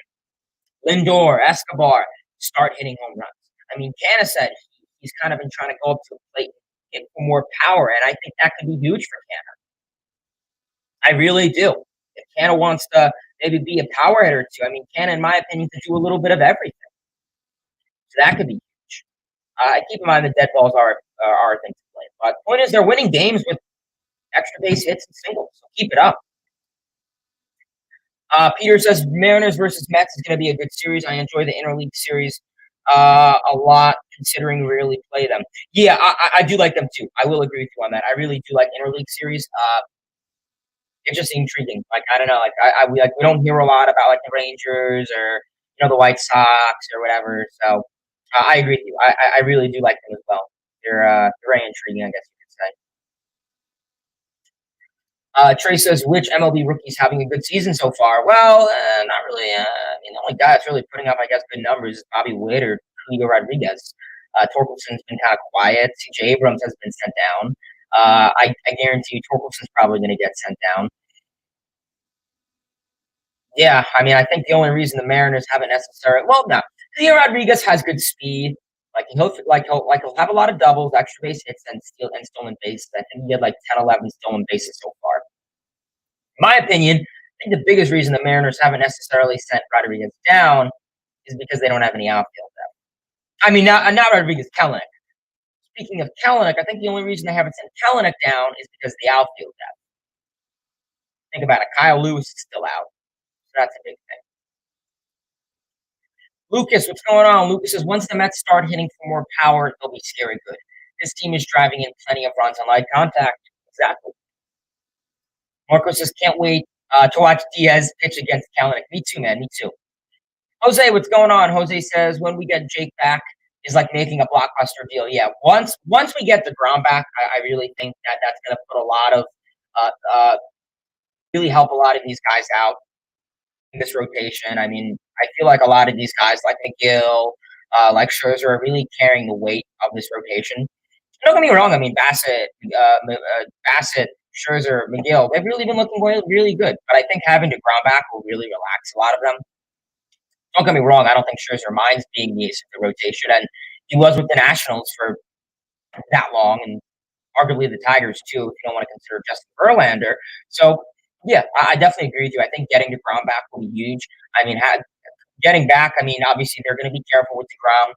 Lindor, Escobar start hitting home runs. I mean, Canha said he's kind of been trying to go up to the plate and get for more power, and I think that could be huge for Canha. I really do. If Canha wants to maybe be a power hitter too, I mean, Canha, in my opinion, could do a little bit of everything. So that could be huge. Keep in mind the dead balls are a thing to play. But the point is, they're winning games with extra base hits and singles. So keep it up. Peter says Mariners versus Mets is going to be a good series. I enjoy the interleague series a lot, considering we rarely play them. Yeah, I do like them too. I will agree with you on that. I really do like interleague series. It's just intriguing. Like I don't know, we don't hear a lot about like the Rangers or the White Sox or whatever. So I agree with you. I really do like them as well. They're very intriguing, I guess you could say. Trey says, which MLB rookie is having a good season so far? Well, not really. The only guy that's really putting up, I guess, good numbers is Bobby Witt or Julio Rodriguez. Torkelson's been kind of quiet. CJ Abrams has been sent down. I guarantee you Torkelson's probably going to get sent down. Yeah, I mean, I think the only reason the Mariners haven't necessarily no, Julio Rodriguez has good speed. He'll have a lot of doubles, extra base hits, and stolen bases. I think he had like 10, 11 stolen bases so far. In my opinion, I think the biggest reason the Mariners haven't necessarily sent Rodriguez down is because they don't have any outfield depth. I mean, not Rodriguez, Kelenic. Speaking of Kelenic, I think the only reason they haven't sent Kelenic down is because of the outfield depth. Think about it. Kyle Lewis is still out. So that's a big thing. Lucas, what's going on? Lucas says, once the Mets start hitting for more power, they'll be scary good. This team is driving in plenty of runs on light contact. Exactly. Marco says, can't wait to watch Diaz pitch against Kelenic. Me too, man. Me too. Jose, what's going on? Jose says, when we get Jake back, is like making a blockbuster deal. Yeah, once we get the ground back, I really think that's going to put a lot of really help a lot of these guys out. this rotation. I mean, I feel like a lot of these guys, like Mcgill, like Scherzer, are really carrying the weight of this rotation. Don't get me wrong. I mean, Bassett, Scherzer, Mcgill, they've really been looking really good. But I think having DeGrom back will really relax a lot of them. Don't get me wrong. I don't think Scherzer minds being the ace of the rotation, and he was with the Nationals for that long, and arguably the Tigers too, if you don't want to consider Justin Verlander. So yeah, I definitely agree with you. I think getting DeGrom back will be huge. I mean, getting back. I mean, obviously they're going to be careful with DeGrom.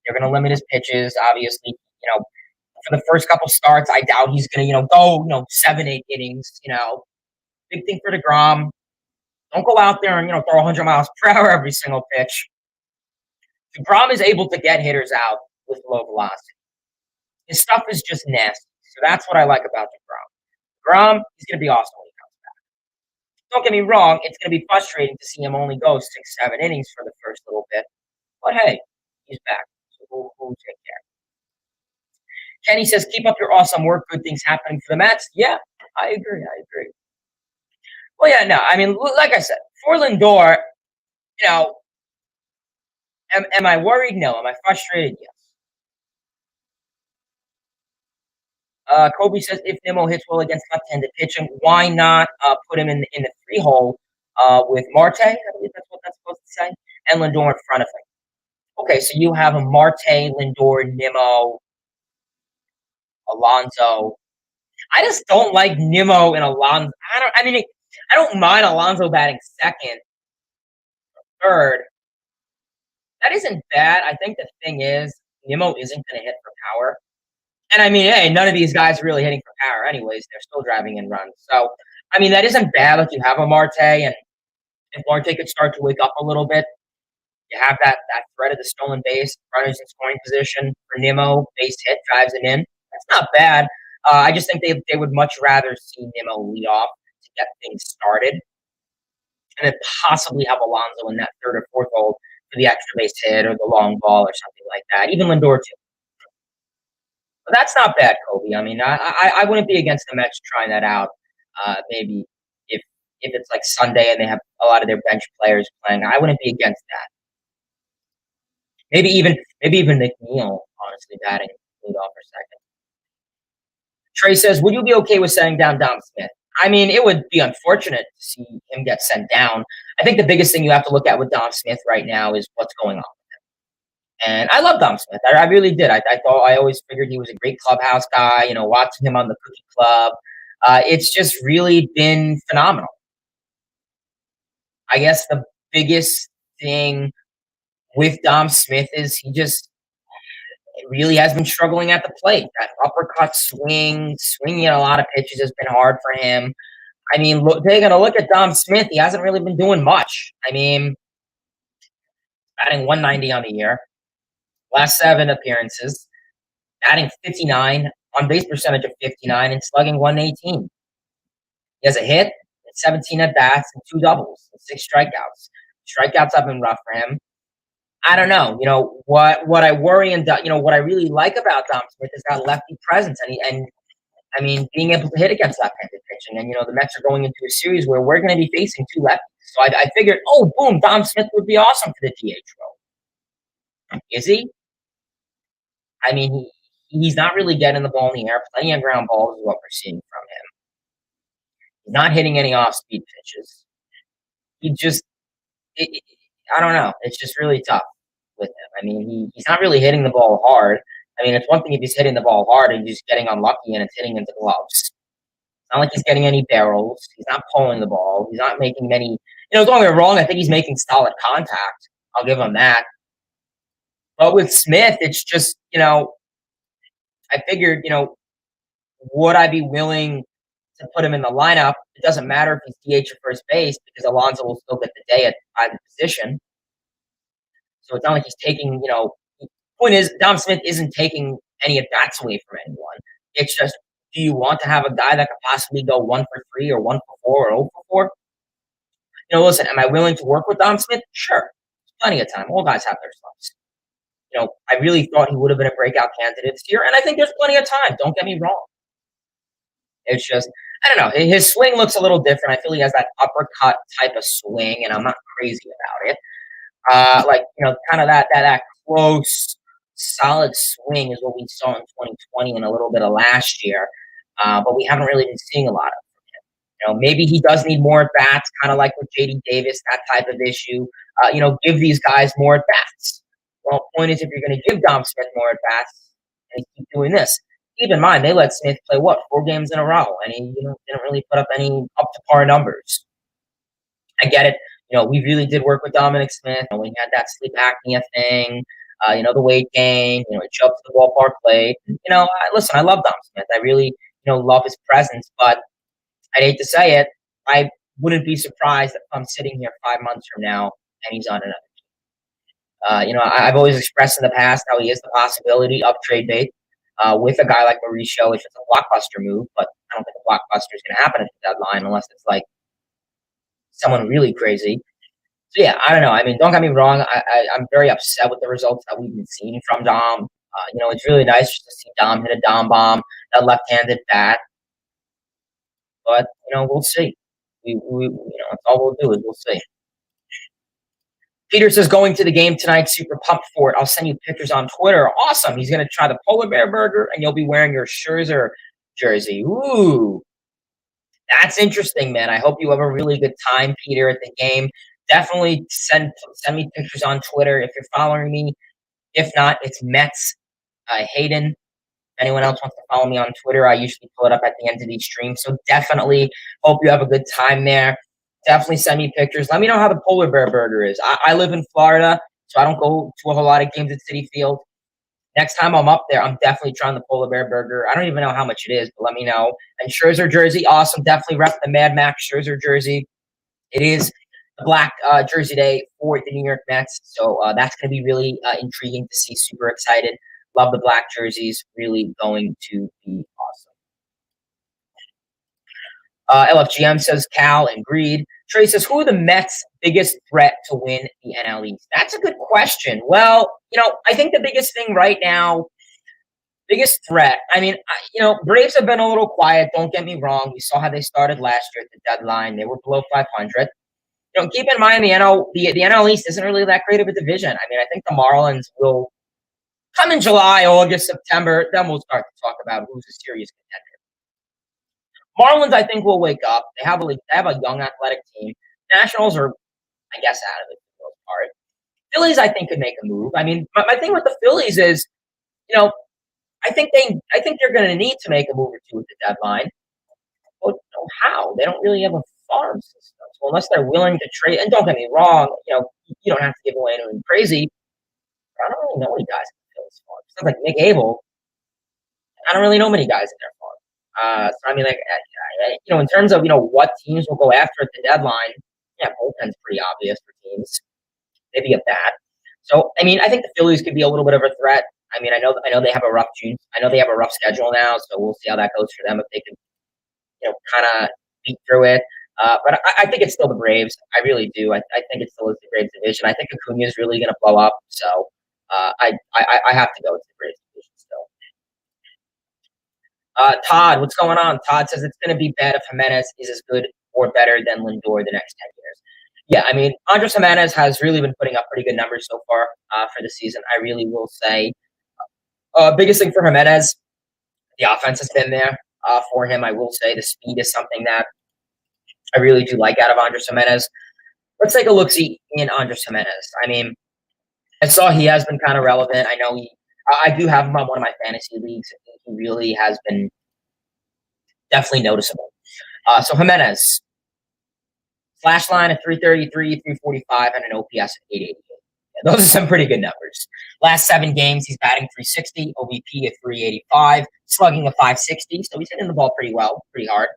They're going to limit his pitches. Obviously, for the first couple starts, I doubt he's going to, go, 7, 8 innings. Big thing for DeGrom. Don't go out there and throw 100 miles per hour every single pitch. DeGrom is able to get hitters out with low velocity. His stuff is just nasty. So that's what I like about DeGrom. DeGrom, he's going to be awesome when he comes back. Don't get me wrong, it's going to be frustrating to see him only go 6, 7 innings for the first little bit. But hey, he's back. So we'll take care. Kenny says, keep up your awesome work. Good things happening for the Mets. Yeah, I agree. Well, yeah, no, I mean, like I said, for Lindor, am I worried? No. Am I frustrated? Yes. Kobe says, if Nimmo hits well against left-handed pitching, why not put him in the 3 hole with Marte? I believe that's what that's supposed to say. And Lindor in front of him. Okay, so you have a Marte, Lindor, Nimmo, Alonso. I just don't like Nimmo and Alonso. I don't mind Alonso batting second, third. That isn't bad. I think the thing is, Nimmo isn't going to hit for power. And I mean, hey, none of these guys are really hitting for power anyways. They're still driving in runs. So, I mean, that isn't bad. Like, you have a Marte, and if Marte could start to wake up a little bit, you have that threat of the stolen base, runners in scoring position for Nimmo, base hit, drives it in. That's not bad. I just think they would much rather see Nimmo lead off to get things started, and then possibly have Alonso in that third or fourth hole for the extra base hit or the long ball or something like that. Even Lindor too. But that's not bad, Kobe. I mean, I wouldn't be against the Mets trying that out. Maybe if it's like Sunday and they have a lot of their bench players playing, I wouldn't be against that. Maybe even McNeil, honestly, batting leadoff for second. Trey says, would you be okay with sending down Dom Smith? I mean, it would be unfortunate to see him get sent down. I think the biggest thing you have to look at with Dom Smith right now is what's going on with him. And I love Dom Smith. I really did. I always figured he was a great clubhouse guy, watching him on the Cookie Club. It's just really been phenomenal. I guess the biggest thing with Dom Smith is he just really has been struggling at the plate. That uppercut swinging at a lot of pitches has been hard for him. I mean, taking a look at Dom Smith, he hasn't really been doing much. I mean, batting 190 on the year, last 7 appearances, batting 59, on base percentage of 59, and slugging 118. He has a hit, 17 at bats, and 2 doubles, and 6 strikeouts. Strikeouts have been rough for him. I don't know. What I worry and what I really like about Dom Smith is that lefty presence, and I mean, being able to hit against left-handed pitching. And the Mets are going into a series where we're going to be facing 2 lefties. So I figured, oh, boom, Dom Smith would be awesome for the DH role. Is he? I mean, he's not really getting the ball in the air. Plenty of ground balls is what we're seeing from him. He's not hitting any off-speed pitches. I don't know. It's just really tough with him. I mean, he's not really hitting the ball hard. I mean, it's one thing if he's hitting the ball hard and he's getting unlucky and it's hitting into gloves. It's not like he's getting any barrels. He's not pulling the ball. He's not making many. Don't get me wrong. I think he's making solid contact. I'll give him that. But with Smith, it's just, I figured, would I be willing to put him in the lineup? It doesn't matter if he's DH or first base because Alonso will still get the day at either position. So it's not like he's taking, point is, Dom Smith isn't taking any at-bats away from anyone. It's just, do you want to have a guy that could possibly go 1 for 3 or 1 for 4 or 0 for 4? Listen, am I willing to work with Dom Smith? Sure. There's plenty of time. All guys have their slumps. I really thought he would have been a breakout candidate this year, and I think there's plenty of time. Don't get me wrong. It's just, I don't know. His swing looks a little different. I feel he has that uppercut type of swing, and I'm not crazy about it. Like, kind of that close, solid swing is what we saw in 2020 and a little bit of last year. But we haven't really been seeing a lot of him. Maybe he does need more at bats, kind of like with JD Davis, that type of issue. Give these guys more at bats. Well, point is, if you're going to give Dom Smith more at bats, and he keep doing this, keep in mind they let Smith play 4 games in a row, and he didn't really put up any up to par numbers. I get it. We really did work with Dominic Smith. We had that sleep apnea thing, the weight gain, it showed up to the ballpark late. Listen, I love Dom Smith. I really, love his presence, but I'd hate to say it. I wouldn't be surprised if I'm sitting here 5 months from now and he's on another team. I've always expressed in the past how he is the possibility of trade bait with a guy like Mauricio if it's a blockbuster move, but I don't think a blockbuster is going to happen at the deadline unless it's like someone really crazy. So yeah, I don't know. I mean, don't get me wrong. I'm very upset with the results that we've been seeing from Dom. It's really nice just to see Dom hit a Dom bomb, that left-handed bat. But we'll see. That's all we'll do is we'll see. Peter says going to the game tonight. Super pumped for it. I'll send you pictures on Twitter. Awesome. He's going to try the polar bear burger, and you'll be wearing your Scherzer jersey. Ooh. That's interesting, man. I hope you have a really good time, Peter, at the game. Definitely send me pictures on Twitter if you're following me. If not, it's Mets Hayden. If anyone else wants to follow me on Twitter, I usually pull it up at the end of these streams. So definitely hope you have a good time there. Definitely send me pictures. Let me know how the polar bear burger is. I live in Florida, so I don't go to a whole lot of games at Citi Field. Next time I'm up there, I'm definitely trying the polar bear burger. I don't even know how much it is, but let me know. And Scherzer jersey, awesome. Definitely rep the Mad Max Scherzer jersey. It is the black jersey day for the New York Mets, so that's going to be really intriguing to see. Super excited. Love the black jerseys. Really going to be awesome. LFGM says Cal and Greed. Trey says, who are the Mets' biggest threat to win the NL East? That's a good question. Well, I think the biggest thing right now, biggest threat, Braves have been a little quiet. Don't get me wrong. We saw how they started last year at the deadline. They were below 500. Keep in mind the NL East isn't really that great of a division. I think the Marlins will come in July, August, September. Then we'll start to talk about who's a serious contender. Marlins, I think, will wake up. They have a young athletic team. Nationals are, I guess, out of it for the most part. Phillies, I think, could make a move. My thing with the Phillies is, I think they're going to need to make a move or two at the deadline. But how? They don't really have a farm system. So unless they're willing to trade, and don't get me wrong, you don't have to give away anything crazy. But I don't really know any guys in the Phillies farm. Sounds like Nick Abel. I don't really know many guys in their farm. In terms of what teams will go after at the deadline, yeah, bullpen's pretty obvious for teams. Maybe a bat. So I think the Phillies could be a little bit of a threat. I know they have a rough June. I know they have a rough schedule now, so we'll see how that goes for them if they can, kind of beat through it. But I think it's still the Braves. I really do. I think it still is the Braves division. I think Acuna is really going to blow up. So I have to go with the Braves division still. Todd, what's going on? Todd says it's going to be bad if Jimenez is as good or better than Lindor the next 10 years. Yeah, Andres Jimenez has really been putting up pretty good numbers so far for the season. I really will say. Biggest thing for Jimenez, the offense has been there for him. I will say the speed is something that I really do like out of Andres Jimenez. Let's take a look-see in Andres Jimenez. I saw he has been kind of relevant. I know I do have him on one of my fantasy leagues. He really has been definitely noticeable. So Jimenez, slash line at 333, 345, and an OPS of 888. Yeah, those are some pretty good numbers. Last 7 games, he's batting 360, OBP at 385, slugging a 560. So he's hitting the ball pretty well, pretty hard.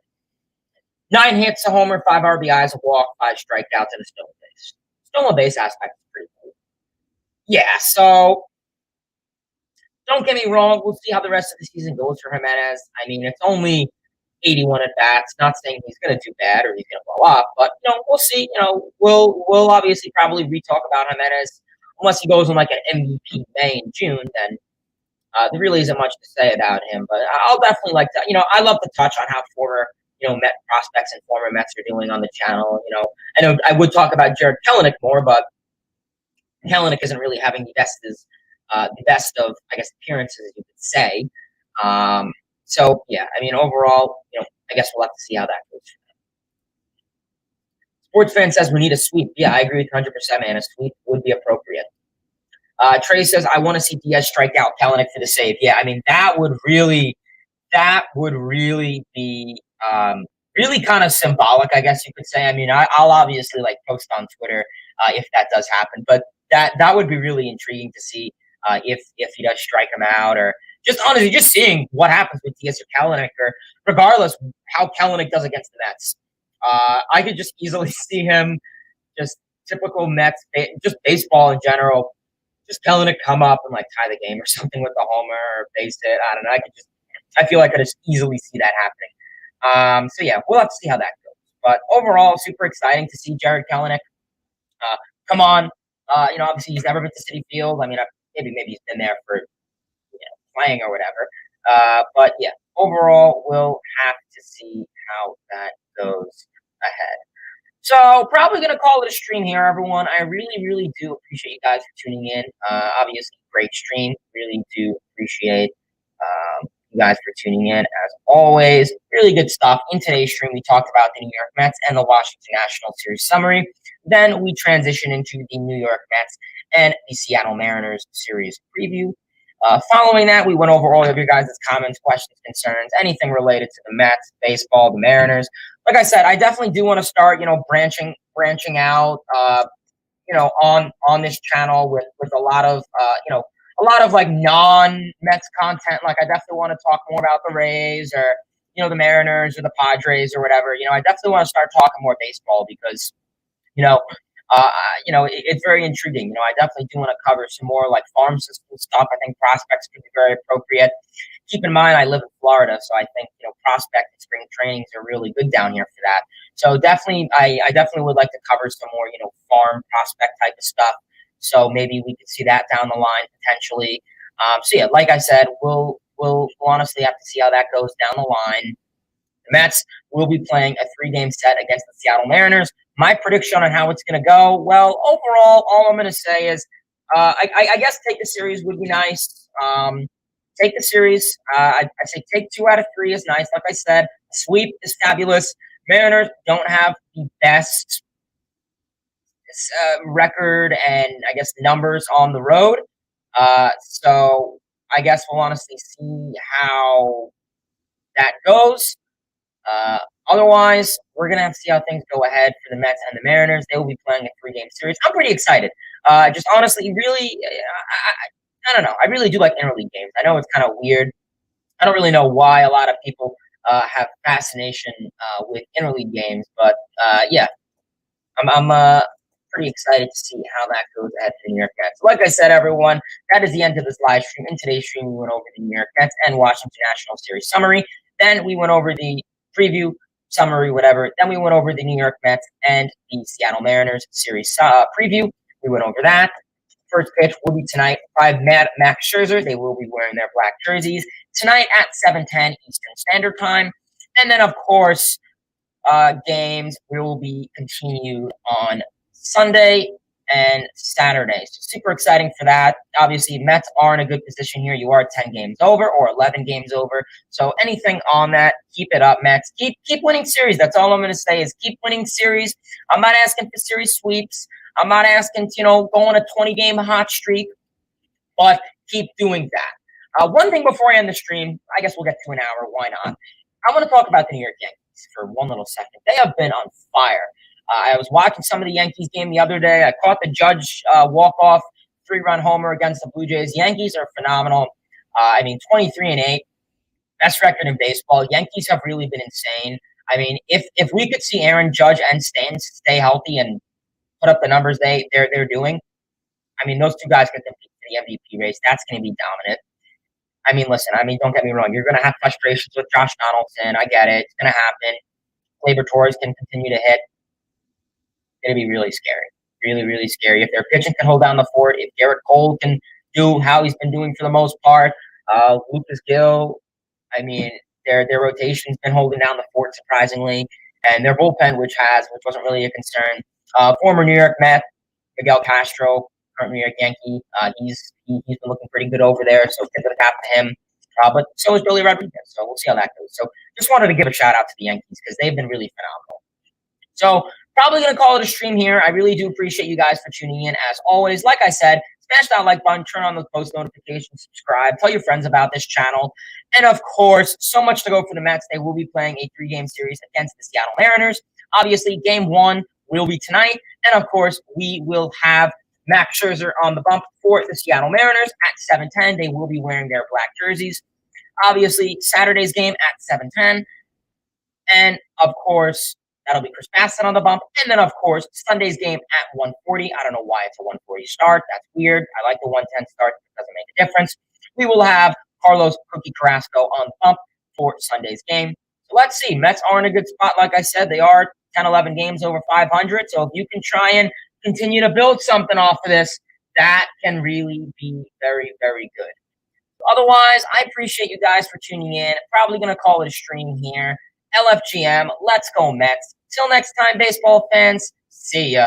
9 hits, a homer, 5 RBIs, a walk, 5 strikeouts, and a stolen base. Stolen base aspect is pretty cool. Yeah, so don't get me wrong. We'll see how the rest of the season goes for Jimenez. It's only 81 at bats. Not saying he's going to do bad or he's going to blow up, but we'll see. We'll obviously probably re-talk about Jimenez unless he goes on like an MVP May and June. Then there really isn't much to say about him. But I'll definitely like to. I love to touch on how former Met prospects and former Mets are doing on the channel. I know I would talk about Jared Kelenic more, but Kelenic isn't really having the best of, I guess, appearances, you could say. So yeah, I mean, overall, I guess we'll have to see how that goes. Sports fan says we need a sweep. Yeah, I agree with 100%, man. A sweep would be appropriate. Trey says, I want to see Diaz strike out Kelenic for the save. Yeah, I mean, that would really be really kind of symbolic, I guess you could say. I mean, I'll obviously post on Twitter if that does happen, but that would be really intriguing to see if he does strike him out, or just honestly just seeing what happens with Diaz or Kelenic, or regardless how Kelenic does against the Mets. I could just easily see him, just typical Mets, just baseball in general, just Kelenic come up and tie the game or something with the homer or base hit. I don't know. I feel like I just easily see that happening. So yeah, we'll have to see how that goes. But overall, super exciting to see Jared Kelenic come on. Obviously he's never been to Citi Field. I mean, maybe he's been there for playing or whatever. But yeah, overall, we'll have to see how that goes ahead. So probably going to call it a stream here, everyone. I really, really do appreciate you guys for tuning in. Obviously, great stream. Really do appreciate you guys for tuning in. As always, really good stuff. In today's stream, we talked about the New York Mets and the Washington Nationals series summary. Then we transition into the New York Mets and the Seattle Mariners series preview. Following that, we went over all of your guys' comments, questions, concerns, anything related to the Mets, baseball, the Mariners. Like I said, I definitely do want to start, branching out, on this channel with a lot of, non-Mets content. I definitely want to talk more about the Rays or, the Mariners or the Padres or whatever. I definitely want to start talking more baseball because, it's very intriguing. I definitely do want to cover some more farm system stuff. I think prospects could be very appropriate. Keep in mind, I live in Florida, so I think prospect and spring trainings are really good down here for that. So definitely, I definitely would like to cover some more farm prospect type of stuff. So maybe we could see that down the line potentially. So yeah, like I said, we'll honestly have to see how that goes down the line. The Mets will be playing a 3-game set against the Seattle Mariners. My prediction on how it's going to go, well, overall, all I'm going to say is I guess take the series would be nice. Take the series. I say take 2 out of 3 is nice. Like I said, sweep is fabulous. Mariners don't have the best record and I guess numbers on the road. So I guess we'll honestly see how that goes. Otherwise, we're going to have to see how things go ahead for the Mets and the Mariners. They will be playing a 3-game series. I'm pretty excited. Just honestly, really, I don't know. I really do like interleague games. I know it's kind of weird. I don't really know why a lot of people have fascination with interleague games, but yeah, I'm pretty excited to see how that goes ahead for the New York Mets. Like I said, everyone, that is the end of this live stream. In today's stream, we went over the New York Mets and Washington National Series summary. Then we went over the preview, summary, whatever. Then we went over the New York Mets and the Seattle Mariners series preview. We went over that. First pitch will be tonight by Max Scherzer. They will be wearing their black jerseys tonight at 7:10 Eastern Standard Time. And then, of course, games will be continued on Sunday and Saturday. So super exciting for that. Obviously, Mets are in a good position here. You are 10 games over or 11 games over. So anything on that, keep it up, Mets. Keep winning series. That's all I'm going to say is keep winning series. I'm not asking for series sweeps. I'm not asking to, go on a 20-game hot streak, but keep doing that. One thing before I end the stream, I guess we'll get to an hour. Why not? I want to talk about the New York Yankees for one little second. They have been on fire. I was watching some of the Yankees game the other day. I caught the Judge walk-off 3-run homer against the Blue Jays. Yankees are phenomenal. 23-8, best record in baseball. Yankees have really been insane. I mean, if we could see Aaron Judge and Stanton stay healthy and put up the numbers they're doing, I mean, those two guys could compete for the MVP race. That's going to be dominant. I mean, listen, don't get me wrong. You're going to have frustrations with Josh Donaldson. I get it. It's going to happen. Gleyber Torres can continue to hit. It's going to be really scary. Really, really scary. If their pitching can hold down the fort, if Garrett Cole can do how he's been doing for the most part, Lucas Gill, I mean, Their rotation's been holding down the fort surprisingly, and their bullpen, which wasn't really a concern. Former New York Met, Miguel Castro, current New York Yankee. He's been looking pretty good over there, so tip of the cap to him. But so is Billy Rodriguez, so we'll see how that goes. So just wanted to give a shout out to the Yankees because they've been really phenomenal. So probably going to call it a stream here. I really do appreciate you guys for tuning in. As always, like I said, smash that like button, turn on those post notifications, subscribe, tell your friends about this channel. And of course, so much to go for the Mets. They will be playing a 3-game series against the Seattle Mariners. Obviously, game 1 will be tonight. And of course, we will have Max Scherzer on the bump for the Seattle Mariners at 7:10. They will be wearing their black jerseys. Obviously, Saturday's game at 7:10. And of course, that'll be Chris Bassett on the bump. And then, of course, Sunday's game at 1:40. I don't know why it's a 1:40 start. That's weird. I like the 1:10 start. It doesn't make a difference. We will have Carlos Cookie Carrasco on the bump for Sunday's game. So let's see. Mets are in a good spot. Like I said, they are 10, 11 games over 500. So if you can try and continue to build something off of this, that can really be very, very good. Otherwise, I appreciate you guys for tuning in. Probably going to call it a stream here. LFGM, let's go Mets. Till next time, baseball fans, see ya.